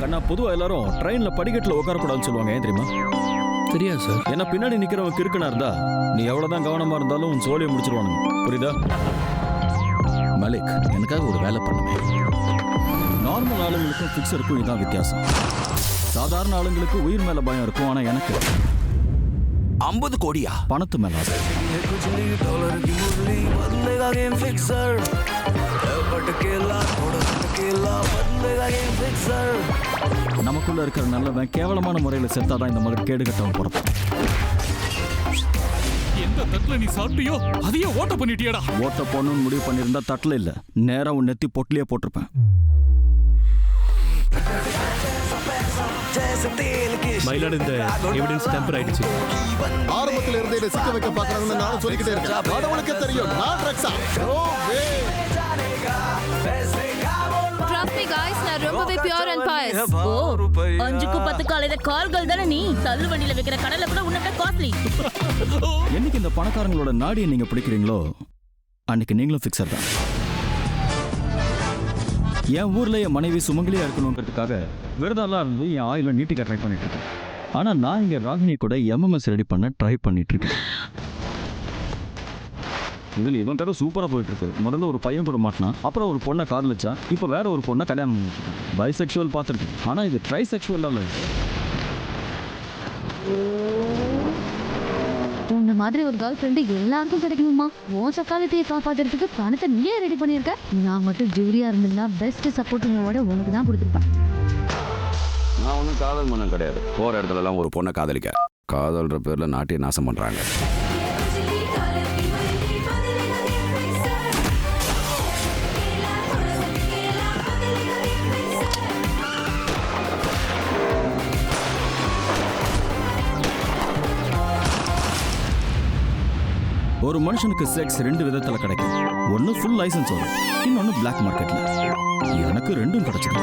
கண்ணா பொதுவா எல்லாரும் ட்ரெயின்ல படிக்கட்டுல உட்காரக்கூடாதுன்னு சொல்லுவாங்க, ஏன் தெரியுமா? தெரியாது சார். ஏன்னா பின்னாடி நிக்கிறவன் கிறுக்கனா இருந்தா நீ எவ்வளவுதான் கவனமா இருந்தாலும் உன் சோழியை முடிச்சிருவானுங்க, புரியுதா? மலிக், எனக்காக ஒரு வேலை பண்ணுவேன். நார்மல் ஆளுங்களுக்கும் ஃபிக்ஸருக்கும் இதான் வித்தியாசம். சாதாரண ஆளுங்களுக்கு உயிர் மேல பயம் இருக்கும், ஆனா எனக்கு 50 கோடியா? பணத்து மேல ஆசை. நமக்குள்ள இருக்கிற நல்லவன் கேவலமான முறையில செத்தாதான் இந்த மாதிரி கேடு கட்டவன் பிறப்பான். எந்த தட்டுல நீ சாப்பிட்டியோ அதையே ஓட்ட பண்ணிட்டியடா. ஓட்ட போடணும்னு முடிவு பண்ணியிருந்தா தட்டில் இல்ல, நேரா உன் நெத்தி பொட்டிலேயே போட்டிருப்பேன். மயிலாடு இந்த எவிடன்ஸ் டெம்பர் ஆயிடுச்சு. ஆரம்பத்துல இருந்தே இதை சிக்க வைக்க பாக்குறாங்கன்னு நானும் சொல்லிக்கிட்டே இருக்கேன். கடவுளுக்கு தெரியும் நான் ட்ரக்ஸா. No way. Trust me guys, நான் ரொம்பவே பியூர் அண்ட் பாய்ஸ். ஓ 5க்கு 10 காலையில கார்கள் தானே நீ தள்ளு வண்டியில வைக்கிற கடையில கூட உன்ன காஸ்ட்லி. என்னைக்கு இந்த பணக்காரங்களோட நாடியை நீங்க பிடிக்கிறீங்களோ அன்னைக்கு நீங்களும் ஃபிக்ஸர் தான். என் ஊர்ல என் மனைவி சுமங்கலியா இருக்கணுங்கிறதுக்காக விரதம்லாம் இருந்து என் ஆயில நீட்டிக்க ட்ரை பண்ணிட்டு இருக்கேன். ஆனா நான் இங்க ராகினி கூட எம்எம்எஸ் ரெடி பண்ண ட்ரை பண்ணிட்டு இருக்கேன். இதில் இவன் கதை சூப்பராக போயிட்டு இருக்கு. முதல்ல ஒரு பையன் கூட மாட்டினான், அப்புறம் ஒரு பொண்ணை காதலிச்சா, இப்போ வேற ஒரு பொண்ணை கல்யாணம் பண்ணிருக்கேன். பைசெக்சுவல் பார்த்துருக்கேன், ஆனால் இது ட்ரைசெக்சுவல். உன்ன மாதிரி ஒரு கேர்ள் ஃப்ரெண்டு எல்லாருக்கும் கிடைக்கணுமா? உன் சக்காலத்தையே காப்பாத்துறதுக்கு பணத்தை நீயே ரெடி பண்ணியிருக்க. நான் மட்டும் ஜூரியா இருந்திருந்தா பெஸ்ட் சப்போர்ட்டுங்களோட உனக்கு தான் கொடுத்துருப்பேன். நான் ஒன்றும் காதல் மனம் கிடையாது. போற இடத்துலலாம் ஒரு பொண்ணை காதலிக்க காதல்ன்ற பேர்ல நாட்டையே நாசம் பண்றாங்க. ஒரு மனுஷனுக்கு செக்ஸ் 2 விதத்தில் கிடைக்கும். ஒன்று ஃபுல் லைசன்ஸோட, இன்னொன்று பிளாக் மார்க்கெட்ல. எனக்கு ரெண்டும் கிடைச்சது.